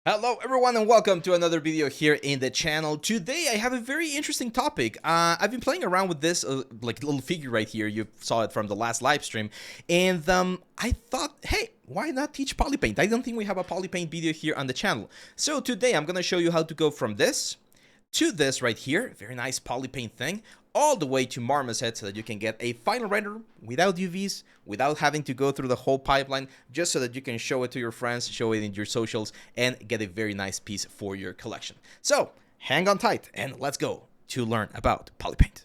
Hello everyone and welcome to another video here in the channel. Today I have a very interesting topic. I've been playing around with this like little figure right here. You saw it from the last live stream, and I thought, hey, why not teach Polypaint? I don't think we have a Polypaint video here on the channel. So today I'm gonna show you how to go from this to this right here, very nice Polypaint thing, all the way to Marmoset so that you can get a final render without UVs, without having to go through the whole pipeline, just so that you can show it to your friends, show it in your socials, and get a very nice piece for your collection. So hang on tight and let's go to learn about Polypaint.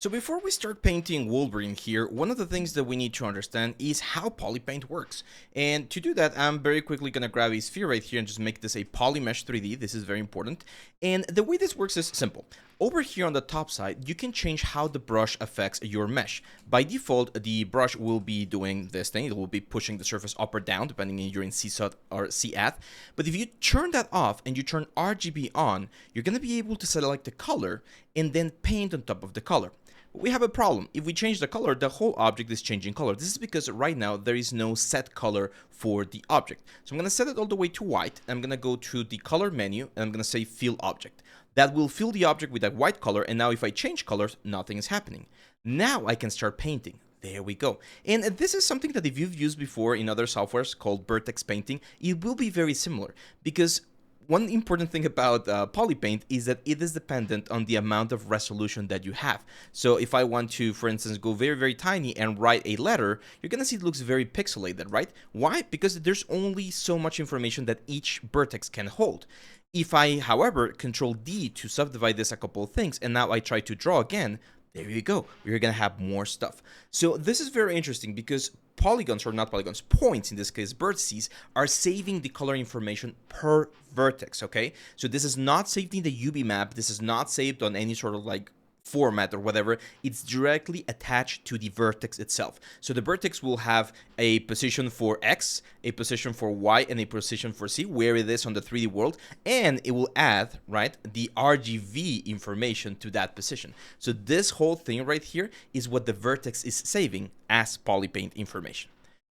So before we start painting Wolverine here, one of the things that we need to understand is how Polypaint works. And to do that, I'm very quickly going to grab a sphere right here and just make this a Polymesh 3D. This is very important. And the way this works is simple. Over here on the top side, you can change how the brush affects your mesh. By default, the brush will be doing this thing. It will be pushing the surface up or down, depending if you're in CSUT or CAth. But if you turn that off and you turn RGB on, you're going to be able to select the color and then paint on top of the color. We have a problem. If we change the color, the whole object is changing color. This is because right now there is no set color for the object. So I'm going to set it all the way to white. I'm going to go to the color menu and I'm going to say fill object. That will fill the object with that white color, and now if I change colors, nothing is happening. Now I can start painting. There we go. And this is something that if you've used before in other softwares called vertex painting, it will be very similar, because one important thing about Polypaint is that it is dependent on the amount of resolution that you have. So if I want to, for instance, go very, very tiny and write a letter, you're going to see it looks very pixelated, right? Why? Because there's only so much information that each vertex can hold. If I, however, Control D to subdivide this a couple of things, and now I try to draw again, there you go. You're going to have more stuff. So this is very interesting because polygons, or not polygons, points, in this case vertices, are saving the color information per vertex, okay? So this is not saved in the UV map. This is not saved on any sort of like format or whatever. It's directly attached to the vertex itself. So the vertex will have a position for X, a position for Y, and a position for Z, where it is on the 3D world, and it will add, right, the RGB information to that position. So this whole thing right here is what the vertex is saving as Polypaint information.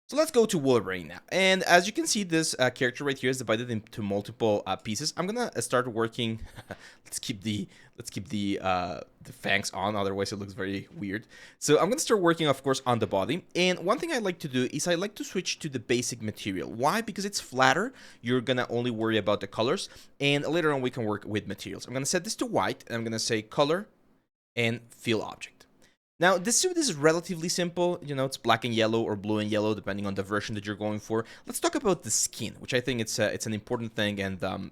So let's go to Wolverine now. And as you can see, this character right here is divided into multiple pieces. I'm gonna start working. let's keep the fangs on, otherwise it looks very weird. So I'm gonna start working, of course, on the body. And one thing I like to do is I like to switch to the basic material. Why? Because it's flatter. You're gonna only worry about the colors, and later on we can work with materials. I'm gonna set this to white, and I'm gonna say color and fill object. Now, this suit is relatively simple. You know, it's black and yellow or blue and yellow, depending on the version that you're going for. Let's talk about the skin, which I think it's an important thing, and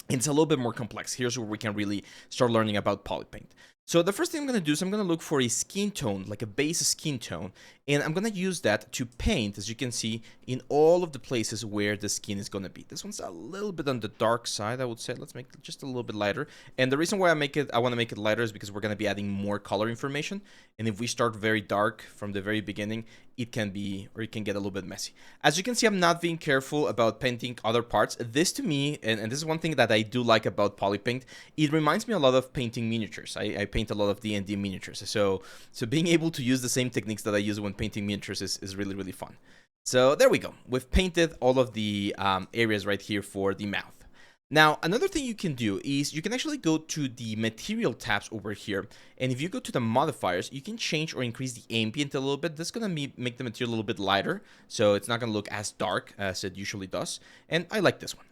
it's a little bit more complex. Here's where we can really start learning about Polypaint. So the first thing I'm going to do is I'm going to look for a skin tone, like a base skin tone, and I'm going to use that to paint, as you can see, in all of the places where the skin is going to be. This one's a little bit on the dark side, I would say. Let's make it just a little bit lighter. And the reason why I want to make it lighter is because we're going to be adding more color information. And if we start very dark from the very beginning, it can get a little bit messy. As you can see, I'm not being careful about painting other parts. This to me, and this is one thing that I do like about Polypaint, it reminds me a lot of painting miniatures. I paint a lot of D&D miniatures. So being able to use the same techniques that I use when painting miniatures is really, really fun. So there we go. We've painted all of the areas right here for the mouth. Now, another thing you can do is you can actually go to the material tabs over here. And if you go to the modifiers, you can change or increase the ambient a little bit. That's going to make the material a little bit lighter, so it's not going to look as dark as it usually does. And I like this one.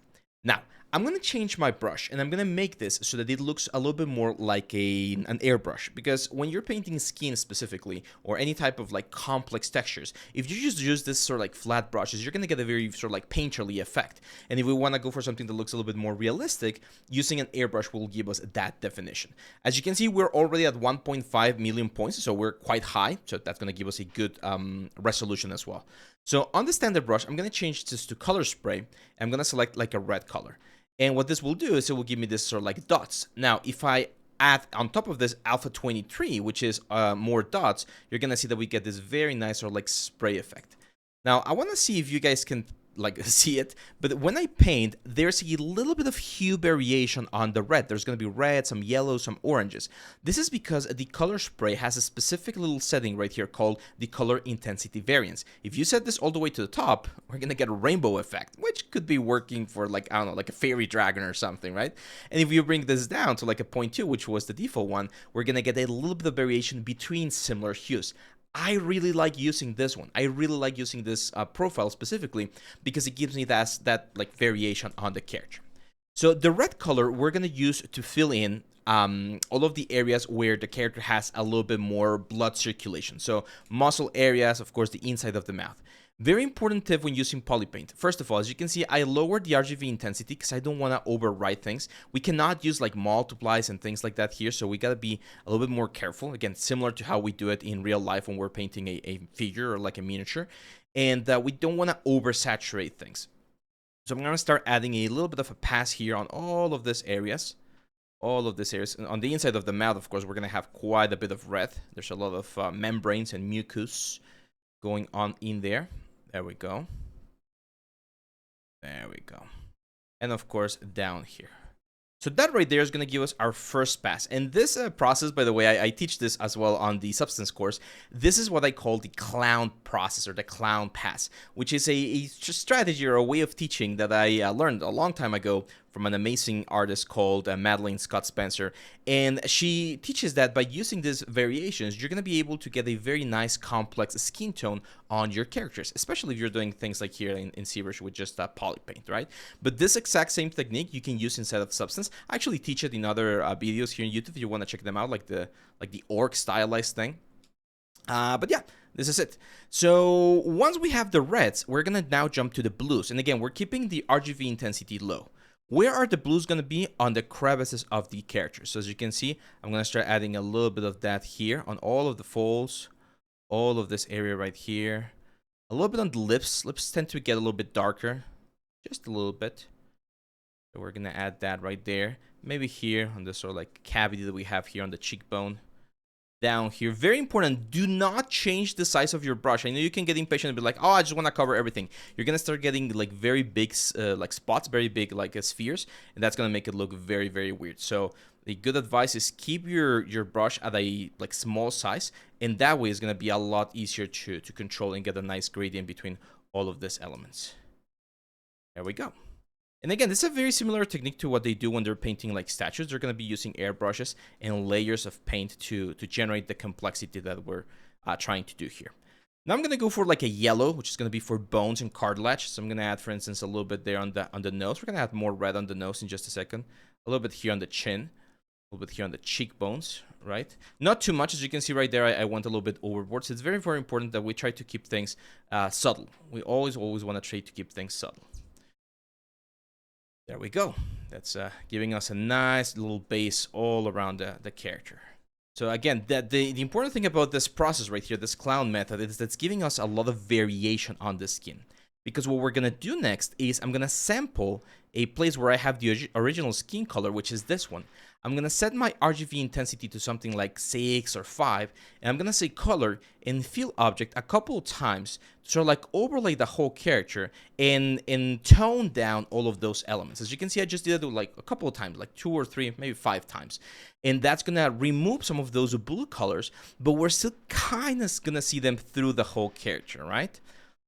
Now, I'm going to change my brush, and I'm going to make this so that it looks a little bit more like an airbrush. Because when you're painting skin specifically, or any type of like complex textures, if you just use this sort of like flat brushes, you're going to get a very sort of like painterly effect. And if we want to go for something that looks a little bit more realistic, using an airbrush will give us that definition. As you can see, we're already at 1.5 million points, so we're quite high. So that's going to give us a good resolution as well. So on the standard brush, I'm going to change this to color spray. I'm going to select like a red color. And what this will do is it will give me this sort of like dots. Now, if I add on top of this alpha 23, which is more dots, you're going to see that we get this very nice sort of like spray effect. Now, I want to see if you guys can like see it, but when I paint, there's a little bit of hue variation on the red. There's going to be red, some yellow, some oranges. This is because the color spray has a specific little setting right here called the color intensity variance. If you set this all the way to the top, we're going to get a rainbow effect, which could be working for like, I don't know, like a fairy dragon or something, right? And if you bring this down to like a 0.2, which was the default one, we're going to get a little bit of variation between similar hues. I really like using this one. I really like using this profile specifically because it gives me that like variation on the character. So the red color we're gonna use to fill in all of the areas where the character has a little bit more blood circulation. So muscle areas, of course, the inside of the mouth. Very important tip when using Polypaint. First of all, as you can see, I lowered the RGB intensity because I don't want to overwrite things. We cannot use like multiplies and things like that here, so we got to be a little bit more careful. Again, similar to how we do it in real life when we're painting a figure or like a miniature. And we don't want to oversaturate things. So I'm going to start adding a little bit of a pass here on all of these areas. All of these areas. On the inside of the mouth, of course, we're going to have quite a bit of red. There's a lot of membranes and mucus going on in there. There we go. There we go. And of course, down here. So that right there is going to give us our first pass. And this process, by the way, I teach this as well on the Substance course. This is what I call the clown process or the clown pass, which is a strategy or a way of teaching that I learned a long time ago from an amazing artist called Madeline Scott Spencer. And she teaches that by using these variations, you're going to be able to get a very nice complex skin tone on your characters, especially if you're doing things like here in ZBrush with just Polypaint, right? But this exact same technique you can use inside of Substance. I actually teach it in other videos here on YouTube if you want to check them out, like the orc stylized thing. But yeah, this is it. So once we have the reds, we're going to now jump to the blues. And again, we're keeping the RGB intensity low. Where are the blues going to be? On the crevices of the character. So as you can see, I'm going to start adding a little bit of that here on all of the folds, all of this area right here. A little bit on the lips. Lips tend to get a little bit darker, just a little bit. So we're going to add that right there. Maybe here on this sort of like cavity that we have here on the cheekbone. Down here, very important, do not change the size of your brush. I know you can get impatient and be like, oh, I just want to cover everything. You're gonna start getting like very big like spots, very big like spheres, and that's gonna make it look very, very weird. So the good advice is keep your brush at a like small size, and that way it's gonna be a lot easier to control and get a nice gradient between all of these elements. There we go. And again, this is a very similar technique to what they do when they're painting like statues. They're going to be using airbrushes and layers of paint to generate the complexity that we're trying to do here. Now I'm going to go for like a yellow, which is going to be for bones and cartilage. So I'm going to add, for instance, a little bit there on the nose. We're going to add more red on the nose in just a second. A little bit here on the chin. A little bit here on the cheekbones, right? Not too much. As you can see right there, I went a little bit overboard. So it's very, very important that we try to keep things subtle. We always want to try to keep things subtle. There we go. That's giving us a nice little base all around the character. So again, the important thing about this process right here, this clown method, is that's giving us a lot of variation on the skin. Because what we're going to do next is I'm going to sample a place where I have the original skin color, which is this one. I'm going to set my RGB intensity to something like 6 or 5, and I'm going to say color and fill object a couple of times to sort of like overlay the whole character and tone down all of those elements. As you can see, I just did it like a couple of times, like 2 or 3, maybe 5 times. And that's going to remove some of those blue colors, but we're still kind of going to see them through the whole character, right?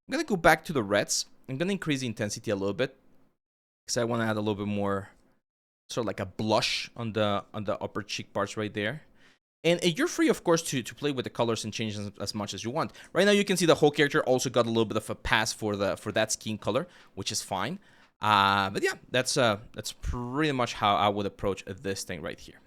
I'm going to go back to the reds. I'm going to increase the intensity a little bit because I want to add a little bit more sort of like a blush on the upper cheek parts right there. And you're free, of course, to play with the colors and change as much as you want. Right now, you can see the whole character also got a little bit of a pass for that skin color, which is fine. But yeah, that's pretty much how I would approach this thing right here.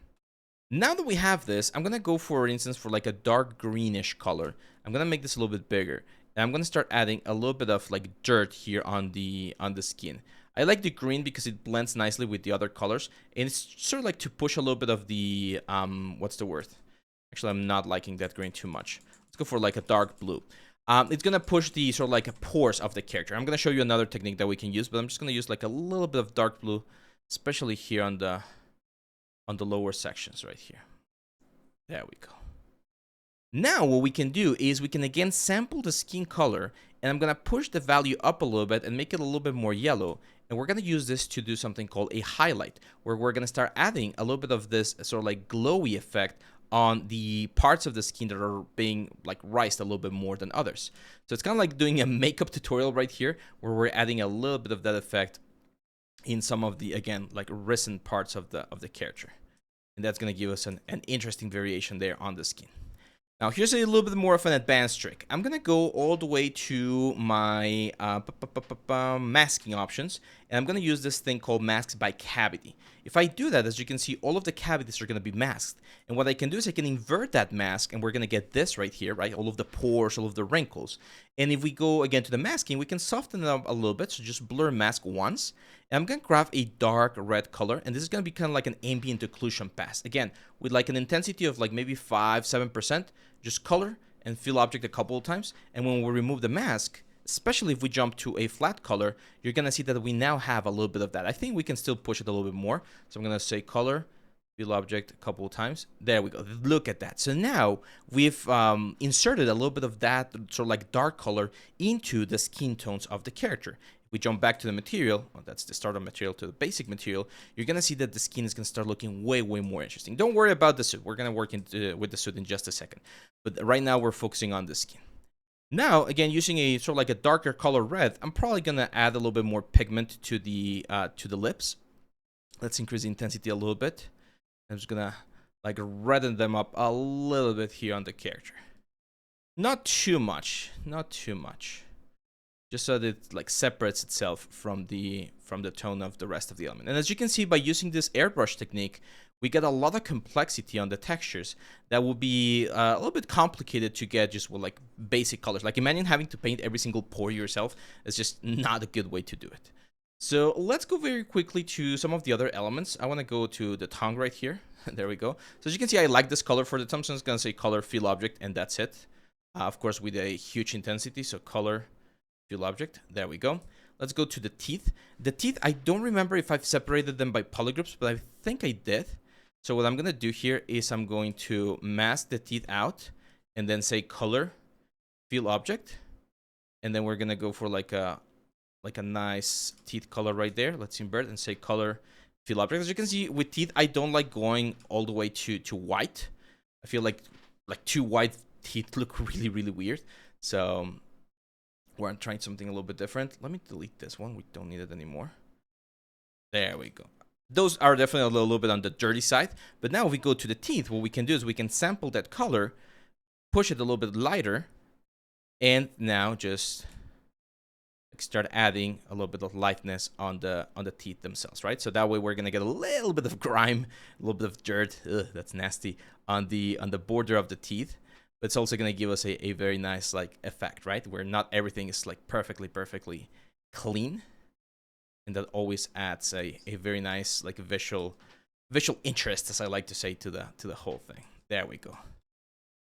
Now that we have this, I'm gonna go for instance for like a dark greenish color. I'm gonna make this a little bit bigger, and I'm gonna start adding a little bit of like dirt here on the skin. I like the green because it blends nicely with the other colors, and it's sort of like to push a little bit of the what's the word? Actually, I'm not liking that green too much. Let's go for like a dark blue. It's gonna push the sort of like pores of the character. I'm gonna show you another technique that we can use, but I'm just gonna use like a little bit of dark blue, especially here on the lower sections right here. There we go. Now what we can do is we can again sample the skin color and I'm gonna push the value up a little bit and make it a little bit more yellow. And we're gonna use this to do something called a highlight, where we're gonna start adding a little bit of this sort of like glowy effect on the parts of the skin that are being like raised a little bit more than others. So it's kind of like doing a makeup tutorial right here, where we're adding a little bit of that effect in some of the, again, like recent parts of the character. And that's going to give us an interesting variation there on the skin. Now, here's a little bit more of an advanced trick. I'm going to go all the way to my masking options, and I'm going to use this thing called masks by cavity. If I do that, as you can see, all of the cavities are going to be masked. And what I can do is I can invert that mask, and we're going to get this right here, right? All of the pores, all of the wrinkles. And if we go again to the masking, we can soften it up a little bit. So just blur mask once. And I'm going to grab a dark red color, and this is going to be kind of like an ambient occlusion pass. Again, with like an intensity of like maybe 5-7%, just color and fill object a couple of times. And when we remove the mask, especially if we jump to a flat color, you're going to see that we now have a little bit of that. I think we can still push it a little bit more. So I'm going to say color, fill object a couple of times. There we go. Look at that. So now we've inserted a little bit of that sort of like dark color into the skin tones of the character. We jump back to the material, well, that's the starter material to the basic material, you're going to see that the skin is going to start looking way, way more interesting. Don't worry about the suit. We're going to work with the suit in just a second. But right now, we're focusing on the skin. Now, again, using a sort of like a darker color red, I'm probably going to add a little bit more pigment to the lips. Let's increase the intensity a little bit. I'm just going to like redden them up a little bit here on the character. Not too much. Not too much. Just so that it like separates itself from the tone of the rest of the element. And as you can see, by using this airbrush technique, we get a lot of complexity on the textures that will be a little bit complicated to get just with like basic colors. Like imagine having to paint every single pore yourself. It's just not a good way to do it. So let's go very quickly to some of the other elements. I want to go to the tongue right here. There we go. So as you can see, I like this color for the tongue. So I'm just going to say color, fill object, and that's it. Of course, with a huge intensity. So color, fill object. There we go. Let's go to the teeth. The teeth, I don't remember if I've separated them by polygroups, but I think I did. So what I'm going to do here is I'm going to mask the teeth out and then say color, fill object. And then we're going to go for like a nice teeth color right there. Let's invert and say color, fill object. As you can see with teeth, I don't like going all the way to white. I feel like too white teeth look really, really weird. So we're trying something a little bit different. Let me delete this one. We don't need it anymore. There we go. Those are definitely a little bit on the dirty side. But now if we go to the teeth, what we can do is we can sample that color, push it a little bit lighter, and now just start adding a little bit of lightness on the teeth themselves, right? So that way we're gonna get a little bit of grime, a little bit of dirt. Ugh, that's nasty on the border of the teeth. But it's also going to give us a very nice like effect, right? Where not everything is like perfectly clean. And that always adds a very nice like visual interest, as I like to say, to the whole thing. There we go.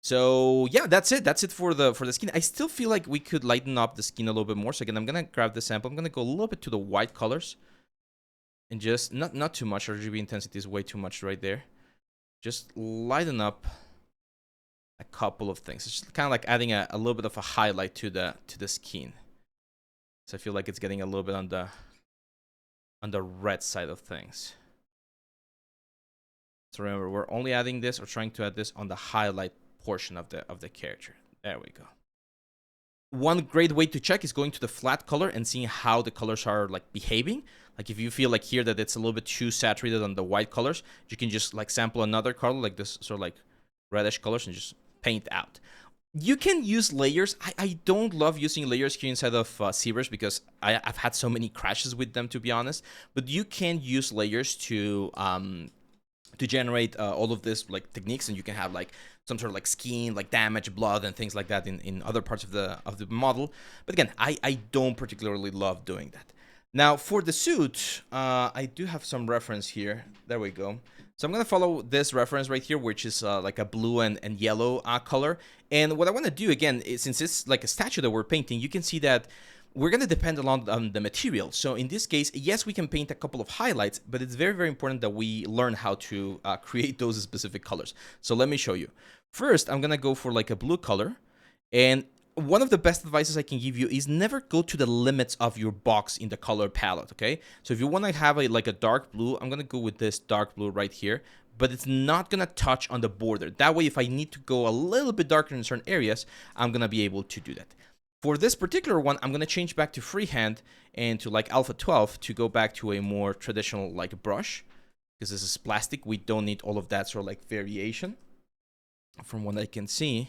So yeah, that's it. That's it for the skin. I still feel like we could lighten up the skin a little bit more. So again, I'm going to grab the sample. I'm going to go a little bit to the white colors. And just not too much. RGB intensity is way too much right there. Just lighten up a couple of things. It's just kind of like adding a little bit of a highlight to the skin. So I feel like it's getting a little bit on the red side of things. So remember, we're only adding this or trying to add this on the highlight portion of the character. There we go. One great way to check is going to the flat color and seeing how the colors are like behaving. Like if you feel like here that it's a little bit too saturated on the white colors, you can just like sample another color like this sort of like reddish colors and just paint out. You can use layers. I don't love using layers here inside of ZBrush because I've had so many crashes with them, to be honest. But you can use layers to generate all of this like techniques, and you can have like some sort of like skin, like damage, blood, and things like that in other parts of the model. But again, I don't particularly love doing that. Now for the suit, I do have some reference here. There we go. So I'm going to follow this reference right here, which is like a blue and yellow color. And what I want to do, again, is, since it's like a statue that we're painting, you can see that we're going to depend a lot on the material. So in this case, yes, we can paint a couple of highlights, but it's very, very important that we learn how to create those specific colors. So let me show you. First, I'm going to go for like a blue color. And one of the best advices I can give you is never go to the limits of your box in the color palette, okay? So if you want to have a dark blue, I'm going to go with this dark blue right here, but it's not going to touch on the border. That way, if I need to go a little bit darker in certain areas, I'm going to be able to do that. For this particular one, I'm going to change back to freehand and to like Alpha 12 to go back to a more traditional like brush, because this is plastic. We don't need all of that sort of like variation from what I can see.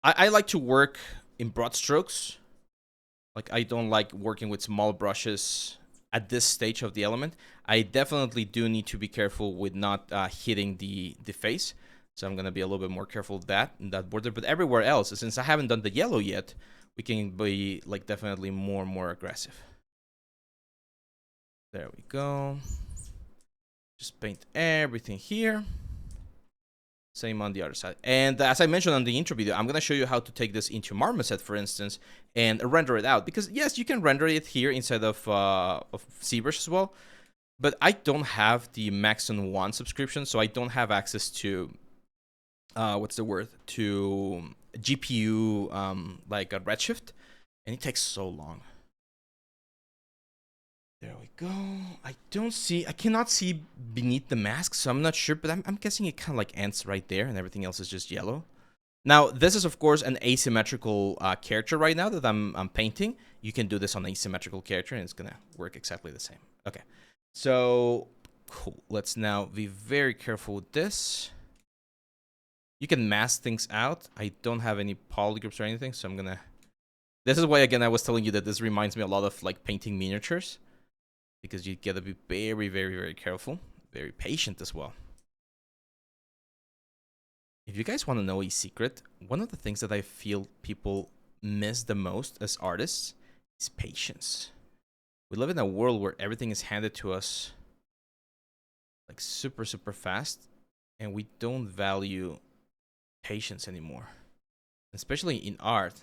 I like to work in broad strokes. Like, I don't like working with small brushes at this stage of the element. I definitely do need to be careful with not hitting the face. So I'm going to be a little bit more careful of that in that border. But everywhere else, since I haven't done the yellow yet, we can be like definitely more aggressive. There we go. Just paint everything here. Same on the other side. And as I mentioned on the intro video, I'm going to show you how to take this into Marmoset, for instance, and render it out. Because yes, you can render it here inside of ZBrush as well. But I don't have the Maxon 1 subscription, so I don't have access to, what's the word? To GPU, like a Redshift. And it takes so long. There we go. I cannot see beneath the mask, so I'm not sure, but I'm guessing it kind of like ends right there and everything else is just yellow. Now, this is, of course, an asymmetrical character right now that I'm painting. You can do this on an asymmetrical character and it's going to work exactly the same. Okay, so cool. Let's now be very careful with this. You can mask things out. I don't have any polygroups or anything, so I'm going to... This is why, again, I was telling you that this reminds me a lot of like painting miniatures. Because you gotta be very careful, very patient as well. If you guys want to know a secret, one of the things that I feel people miss the most as artists is patience. We live in a world where everything is handed to us like super fast, and we don't value patience anymore. Especially in art,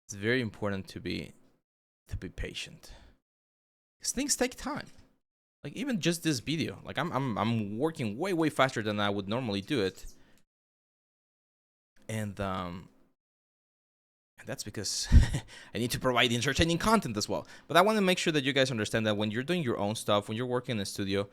it's very important to be patient. Things take time. Like even just this video, like I'm working way faster than I would normally do it, and that's because I need to provide entertaining content as well. But I want to make sure that you guys understand that when you're doing your own stuff, when you're working in a studio,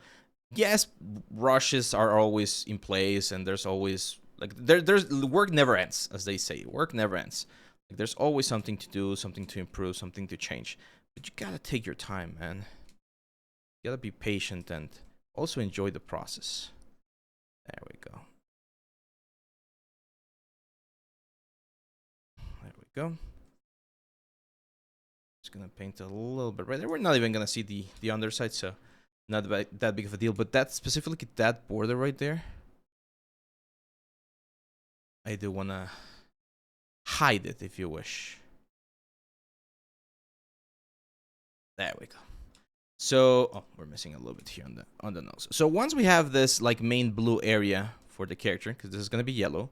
yes, rushes are always in place, and there's always like there's work never ends, as they say. Work never ends. Like there's always something to do, something to improve, something to change. But you gotta take your time, man. You gotta be patient and also enjoy the process. There we go. There we go. Just gonna paint a little bit right there. We're not even gonna see the underside, so not that big of a deal. But that specifically, that border right there, I do wanna hide it if you wish. There we go. So, oh, we're missing a little bit here on the nose. So once we have this like main blue area for the character, because this is gonna be yellow,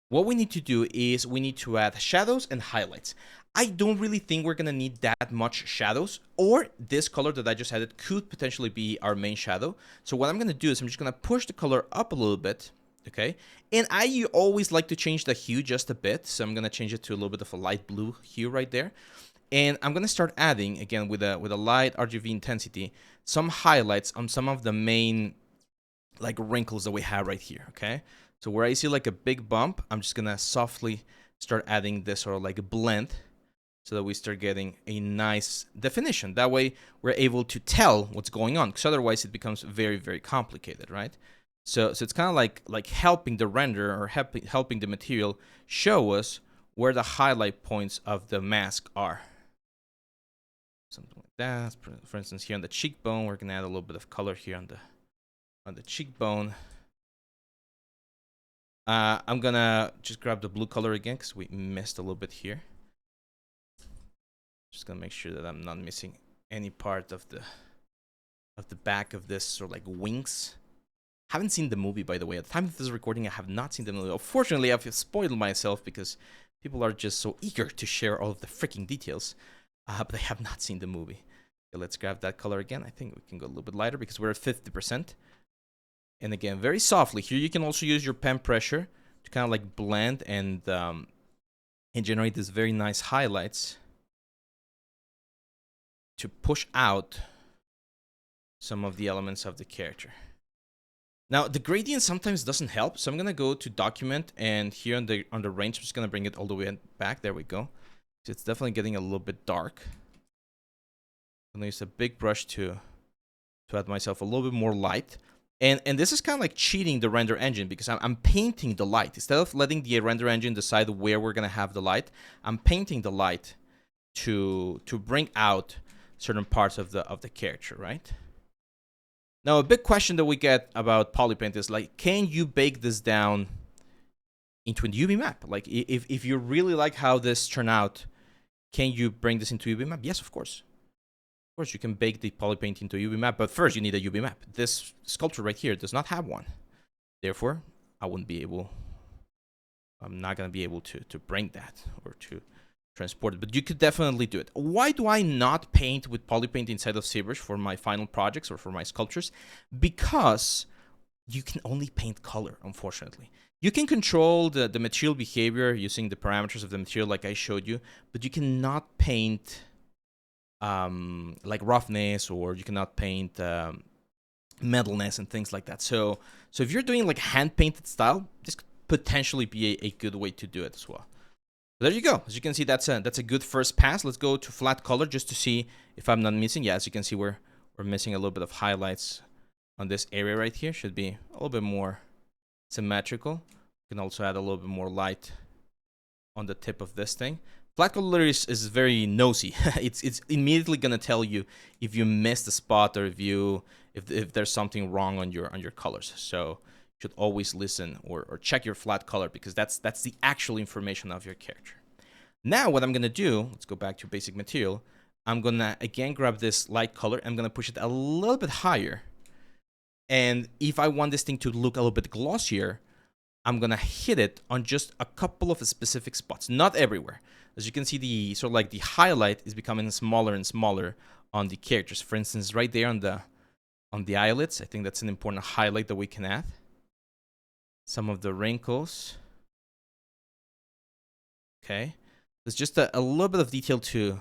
what we need to do is we need to add shadows and highlights. I don't really think we're gonna need that much shadows, or this color that I just added could potentially be our main shadow. So what I'm gonna do is I'm just gonna push the color up a little bit, okay? And I always like to change the hue just a bit, so I'm gonna change it to a little bit of a light blue hue right there. And I'm gonna start adding, again, with a light RGB intensity, some highlights on some of the main like wrinkles that we have right here, okay? So where I see like a big bump, I'm just gonna softly start adding this sort of like a blend so that we start getting a nice definition. That way we're able to tell what's going on, because otherwise it becomes very complicated, right? So it's kind of like helping the render or helping the material show us where the highlight points of the mask are. Something like that. For instance, here on the cheekbone, we're gonna add a little bit of color here on the cheekbone. I'm gonna just grab the blue color again because we missed a little bit here. Just gonna make sure that I'm not missing any part of the back of this sort of like wings. Haven't seen the movie, by the way. At the time of this recording, I have not seen the movie. Unfortunately, I've spoiled myself because people are just so eager to share all of the freaking details. But I have not seen the movie. Okay, let's grab that color again. I think we can go a little bit lighter because we're at 50%. And again, very softly. Here you can also use your pen pressure to kind of like blend and and generate these very nice highlights to push out some of the elements of the character. Now, the gradient sometimes doesn't help, so I'm gonna go to document, and here on the range, I'm just gonna bring it all the way back. There we go. So it's definitely getting a little bit dark. I'm gonna use a big brush to add myself a little bit more light. And this is kind of like cheating the render engine, because I'm painting the light. Instead of letting the render engine decide where we're gonna have the light, I'm painting the light to bring out certain parts of the character, right? Now, a big question that we get about Polypaint is like, can you bake this down into a UV map? Like, if you really like how this turned out, can you bring this into a UV map? Yes, of course. Of course, you can bake the Polypaint into a UV map, but first you need a UV map. This sculpture right here does not have one. Therefore, I'm not going to be able to bring that or to transport it, but you could definitely do it. Why do I not paint with Polypaint inside of ZBrush for my final projects or for my sculptures? Because you can only paint color, unfortunately. You can control the material behavior using the parameters of the material like I showed you, but you cannot paint like roughness, or you cannot paint metalness and things like that. So if you're doing like hand-painted style, this could potentially be a good way to do it as well. There you go. As you can see, that's a good first pass. Let's go to flat color just to see if I'm not missing. Yeah, as you can see, we're missing a little bit of highlights on this area right here. Should be a little bit more symmetrical. You can also add a little bit more light on the tip of this thing. Flat color is very nosy. it's immediately gonna tell you if you missed a spot or if there's something wrong on your colors. So you should always listen or check your flat color, because that's the actual information of your character. Now what I'm gonna do, let's go back to basic material. I'm gonna again grab this light color. I'm gonna push it a little bit higher. And if I want this thing to look a little bit glossier, I'm gonna hit it on just a couple of specific spots, not everywhere. As you can see, the sort of like the highlight is becoming smaller and smaller on the characters. For instance, right there on the eyelids, I think that's an important highlight that we can add. Some of the wrinkles. Okay, there's just a little bit of detail to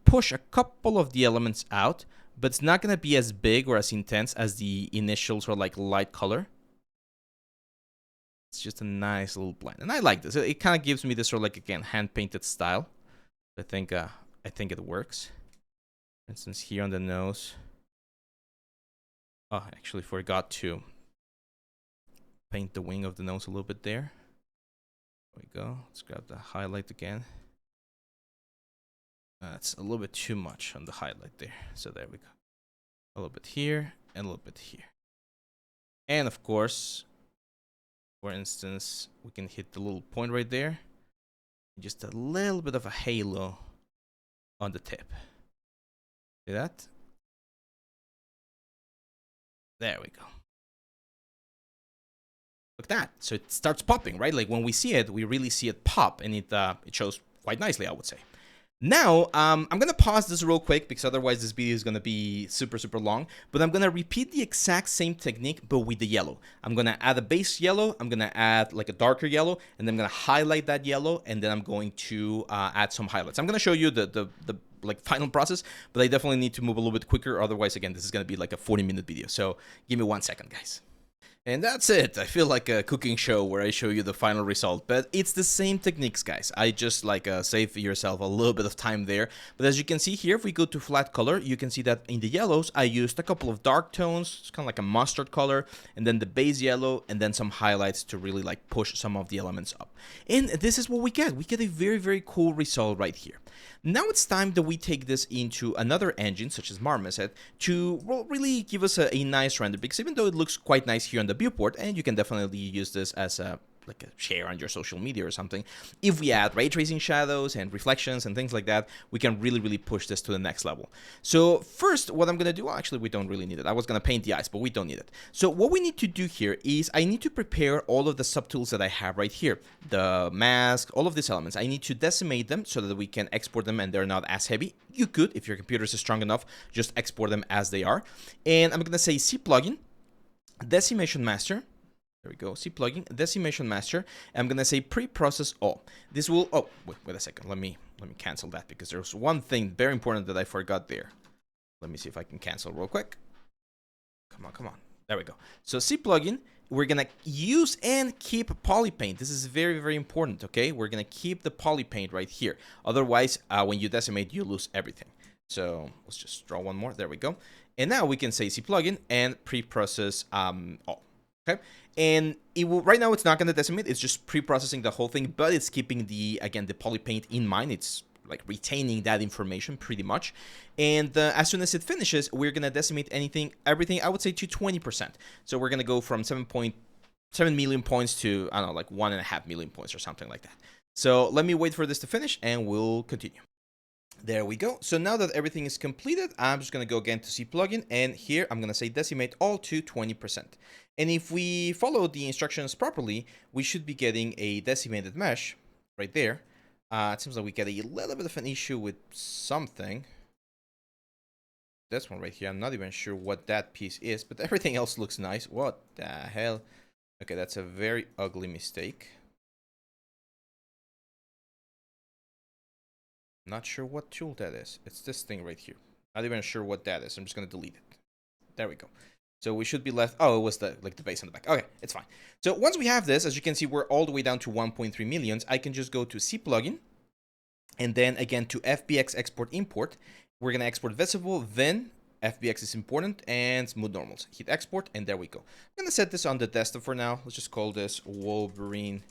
push a couple of the elements out, but it's not gonna be as big or as intense as the initial sort of like light color. It's just a nice little blend, and I like this. It kind of gives me this sort of like, again, hand-painted style. I think it works. For instance, here on the nose. Oh, I actually forgot to paint the wing of the nose a little bit there. There we go. Let's grab the highlight again. That's a little bit too much on the highlight there. So there we go. A little bit here and a little bit here. And of course, for instance, we can hit the little point right there. Just a little bit of a halo on the tip. See that? There we go. Look at that. So it starts popping, right? Like when we see it, we really see it pop, and it shows quite nicely, I would say. Now, I'm going to pause this real quick, because otherwise this video is going to be super, super long. But I'm going to repeat the exact same technique, but with the yellow. I'm going to add a base yellow. I'm going to add like a darker yellow, and then I'm going to highlight that yellow, and then I'm going to add some highlights. I'm going to show you the like final process, but I definitely need to move a little bit quicker. Otherwise, again, this is going to be like a 40-minute video. So give me 1 second, guys. And that's it. I feel like a cooking show where I show you the final result, but it's the same techniques, guys. I just like save yourself a little bit of time there. But as you can see here, if we go to flat color, you can see that in the yellows, I used a couple of dark tones. It's kind of like a mustard color, and then the base yellow, and then some highlights to really like push some of the elements up. And this is what we get. We get a very, very cool result right here. Now it's time that we take this into another engine, such as Marmoset, to really give us a nice render, because even though it looks quite nice here on the viewport, and you can definitely use this as a share on your social media or something, if we add ray tracing shadows and reflections and things like that, we can really, really push this to the next level. So first, what I'm going to do, well, actually, we don't really need it. I was going to paint the eyes, but we don't need it. So what we need to do here is I need to prepare all of the subtools that I have right here. The mask, all of these elements. I need to decimate them so that we can export them and they're not as heavy. You could, if your computer is strong enough, just export them as they are. And I'm going to say C plugin, decimation master, There we go. C plugin, decimation master. I'm gonna say pre-process all. This will. Oh, wait a second. Let me cancel that because there's one thing very important that I forgot there. Let me see if I can cancel real quick. Come on, come on. There we go. So C plugin, we're gonna use and keep Polypaint. This is very, very important, okay? We're gonna keep the Polypaint right here. Otherwise, when you decimate, you lose everything. So let's just draw one more. There we go. And now we can say C plugin and pre-process all. Okay, and it will, right now it's not going to decimate, it's just pre-processing the whole thing, but it's keeping the Polypaint in mind. It's like retaining that information pretty much. And as soon as it finishes, we're going to decimate everything, I would say to 20%. So we're going to go from 7.7 million points to, I don't know, like 1.5 million points or something like that. So let me wait for this to finish and we'll continue. There we go. So now that everything is completed, I'm just going to go again to C plugin, and here I'm going to say decimate all to 20%. And if we follow the instructions properly, we should be getting a decimated mesh right there. It seems like we get a little bit of an issue with something. This one right here, I'm not even sure what that piece is, but everything else looks nice. What the hell? Okay, that's a very ugly mistake. Not sure what tool that is. It's this thing right here. Not even sure what that is. I'm just going to delete it. There we go. So we should be left. Oh, it was the base on the back. Okay, it's fine. So once we have this, as you can see, we're all the way down to 1.3 millions. I can just go to C plugin, and then again to FBX export import. We're going to export visible, then FBX is important, and smooth normals. Hit export, and there we go. I'm going to set this on the desktop for now. Let's just call this Wolverine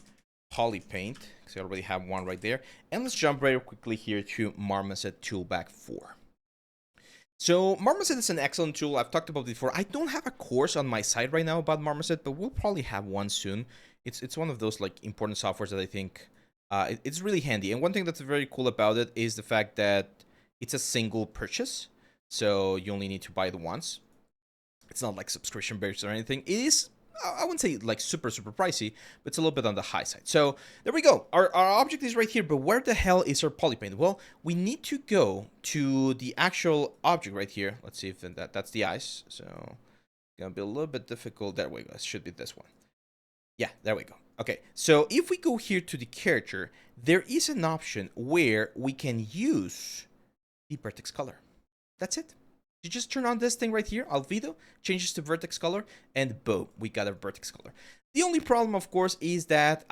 Polypaint, because I already have one right there. And let's jump very quickly here to Marmoset Toolbag 4. So Marmoset is an excellent tool. I've talked about it before. I don't have a course on my site right now about Marmoset, but we'll probably have one soon. It's one of those like important softwares that I think it's really handy. And one thing that's very cool about it is the fact that it's a single purchase, so you only need to buy it once. It's not like subscription based or anything. It is, I wouldn't say like super pricey, but it's a little bit on the high side. So there we go. Our object is right here, but where the hell is our Polypaint? Well, we need to go to the actual object right here. Let's see if that's the eyes. So it's gonna be a little bit difficult. There we go. It should be this one. Yeah, there we go. Okay, so if we go here to the character, there is an option where we can use the vertex color. That's it. You just turn on this thing right here, Albedo, changes to vertex color, and boom, we got a vertex color. The only problem, of course, is that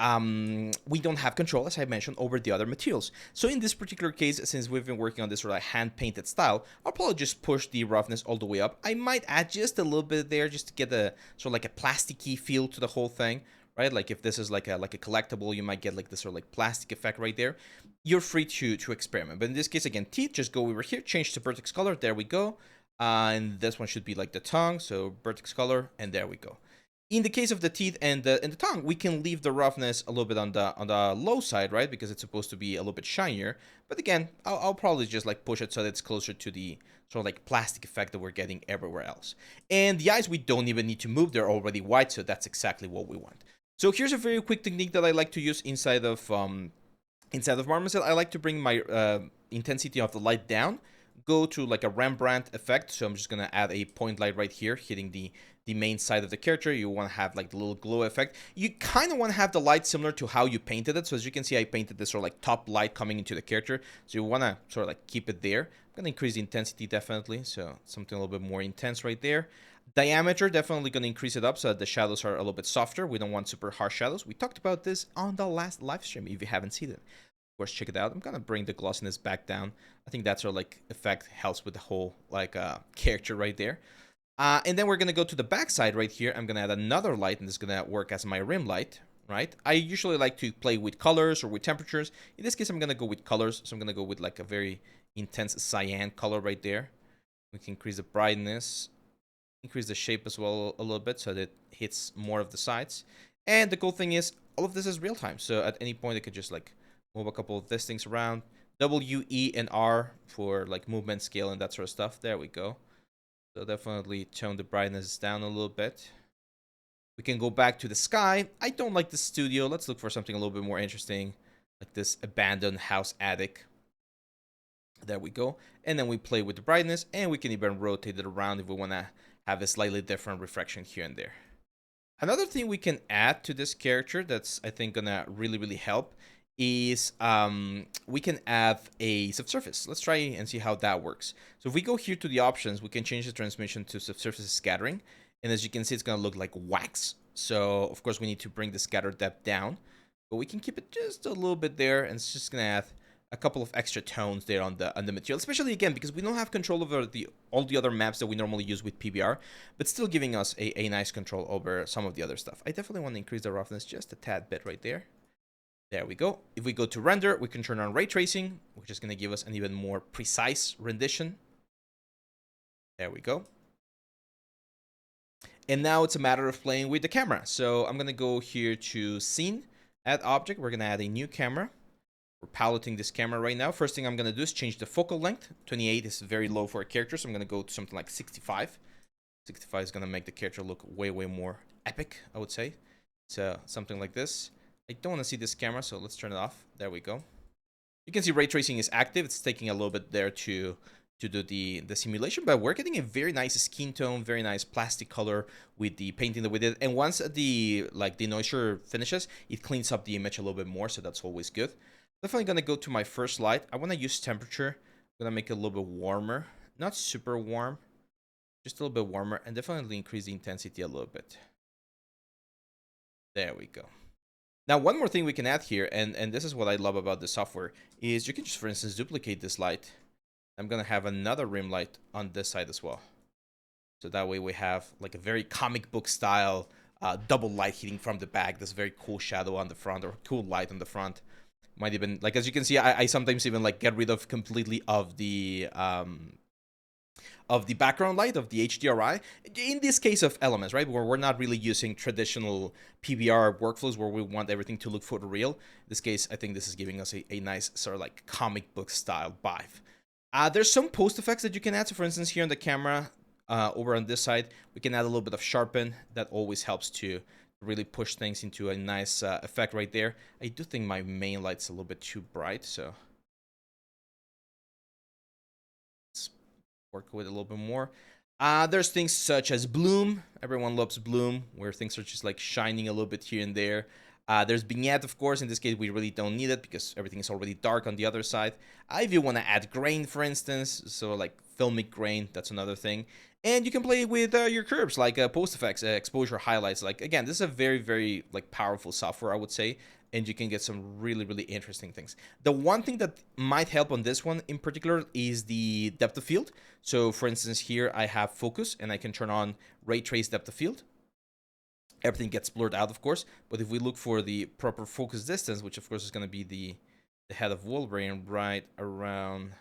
we don't have control, as I mentioned, over the other materials. So in this particular case, since we've been working on this sort of hand-painted style, I'll probably just push the roughness all the way up. I might add just a little bit there, just to get a sort of like a plasticky feel to the whole thing, right? Like if this is like a collectible, you might get like this sort of like plastic effect right there. You're free to experiment. But in this case, again, teeth, just go over here, change to vertex color. There we go. And this one should be like the tongue, so vertex color, and there we go. In the case of the teeth and the tongue, we can leave the roughness a little bit on the low side, right? Because it's supposed to be a little bit shinier. But again, I'll probably just like push it so that it's closer to the sort of like plastic effect that we're getting everywhere else. And the eyes, we don't even need to move. They're already white, so that's exactly what we want. So here's a very quick technique that I like to use inside of Marmoset. I like to bring my intensity of the light down. Go to like a Rembrandt effect, so I'm just gonna add a point light right here, hitting the main side of the character. You want to have like the little glow effect. You kind of want to have the light similar to how you painted it. So as you can see, I painted this sort of like top light coming into the character, so you want to sort of like keep it there. I'm gonna increase the intensity definitely, so something a little bit more intense right there. Diameter, definitely gonna increase it up so that the shadows are a little bit softer. We don't want super harsh shadows. We talked about this on the last live stream if you haven't seen it. Course, check it out. I'm gonna bring the glossiness back down. I think that sort of like effect helps with the whole like character right there. And then we're gonna go to the back side right here. I'm gonna add another light, and this is gonna work as my rim light, right? I usually like to play with colors or with temperatures. In this case, I'm gonna go with colors, so I'm gonna go with like a very intense cyan color right there. We can increase the brightness, increase the shape as well a little bit so that it hits more of the sides. And the cool thing is, all of this is real time, so at any point I could just like move a couple of these things around. W, E, and R for like movement, scale, and that sort of stuff. There we go. So definitely tone the brightness down a little bit. We can go back to the sky. I don't like the studio. Let's look for something a little bit more interesting, like this abandoned house attic. There we go. And then we play with the brightness, and we can even rotate it around if we want to have a slightly different reflection here and there. Another thing we can add to this character that's, I think, gonna really help is we can add a subsurface. Let's try and see how that works. So if we go here to the options, we can change the transmission to subsurface scattering. And as you can see, it's gonna look like wax. So of course we need to bring the scatter depth down, but we can keep it just a little bit there, and it's just gonna add a couple of extra tones there on the material, especially again because we don't have control over all the other maps that we normally use with PBR, but still giving us a nice control over some of the other stuff. I definitely want to increase the roughness just a tad bit right there. There we go. If we go to render, we can turn on ray tracing, which is going to give us an even more precise rendition. There we go. And now it's a matter of playing with the camera. So I'm going to go here to scene, add object. We're going to add a new camera. We're piloting this camera right now. First thing I'm going to do is change the focal length. 28 is very low for a character, so I'm going to go to something like 65. 65 is going to make the character look way more epic, I would say. So something like this. I don't want to see this camera, so let's turn it off. There we go. You can see ray tracing is active. It's taking a little bit there to do the simulation, but we're getting a very nice skin tone, very nice plastic color with the painting that we did. And once the denoiser finishes, it cleans up the image a little bit more, so that's always good. Definitely gonna go to my first light. I want to use temperature. I'm gonna make it a little bit warmer, not super warm, just a little bit warmer, and definitely increase the intensity a little bit. There we go. Now, one more thing we can add here, and this is what I love about the software, is you can just, for instance, duplicate this light. I'm gonna have another rim light on this side as well, so that way we have like a very comic book style double light hitting from the back. This very cool shadow on the front, or cool light on the front. Might even, like, as you can see, I sometimes even like get rid of completely of the background light, of the HDRI. In this case of elements, right, where we're not really using traditional PBR workflows where we want everything to look photoreal. In this case, I think this is giving us a nice sort of like comic book style vibe. There's some post effects that you can add. So for instance, here on the camera, over on this side, we can add a little bit of sharpen. That always helps to really push things into a nice effect right there. I do think my main light's a little bit too bright, so let's work with it a little bit more. There's things such as bloom. Everyone loves bloom, where things are just like shining a little bit here and there. There's vignette, of course. In this case, we really don't need it because everything is already dark on the other side. If you want to add grain, for instance, so like filmic grain, that's another thing. And you can play with your curves, like post effects, exposure, highlights. Like, again, this is a very like powerful software, I would say, and you can get some really interesting things. The one thing that might help on this one in particular is the depth of field. So for instance, here I have focus, and I can turn on ray trace depth of field. Everything gets blurred out, of course, but if we look for the proper focus distance, which of course is going to be the head of Wolverine right around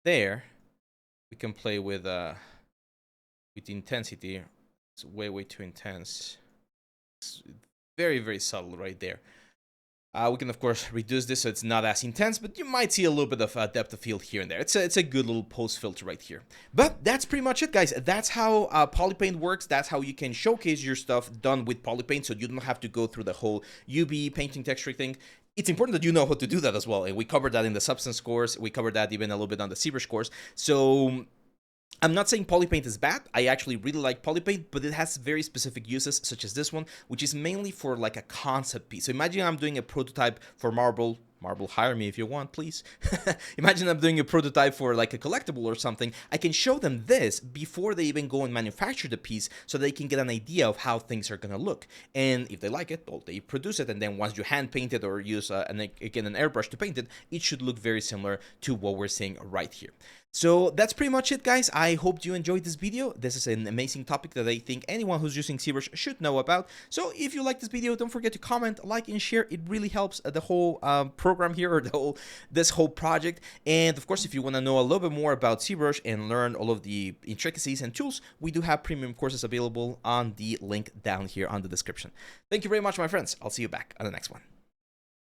there, we can play with the intensity. It's way too intense. It's very subtle right there. We can of course reduce this so it's not as intense, but you might see a little bit of depth of field here and there. It's a good little post filter right here. But that's pretty much it, guys. That's how Polypaint works. That's how you can showcase your stuff done with Polypaint, so you don't have to go through the whole UV painting texture thing. It's important that you know how to do that as well, and we covered that in the Substance course. We covered that even a little bit on the ZBrush course. So I'm not saying Polypaint is bad. I actually really like Polypaint, but it has very specific uses, such as this one, which is mainly for like a concept piece. So imagine I'm doing a prototype for Marble, hire me if you want, please. Imagine I'm doing a prototype for like a collectible or something. I can show them this before they even go and manufacture the piece, so they can get an idea of how things are gonna look. And if they like it, well, they produce it, and then once you hand paint it or use an airbrush to paint it, it should look very similar to what we're seeing right here. So that's pretty much it, guys. I hope you enjoyed this video. This is an amazing topic that I think anyone who's using ZBrush should know about. So if you like this video, don't forget to comment, like, and share. It really helps the whole program here, or this whole project. And of course, if you want to know a little bit more about ZBrush and learn all of the intricacies and tools, we do have premium courses available on the link down here on the description. Thank you very much, my friends. I'll see you back on the next one.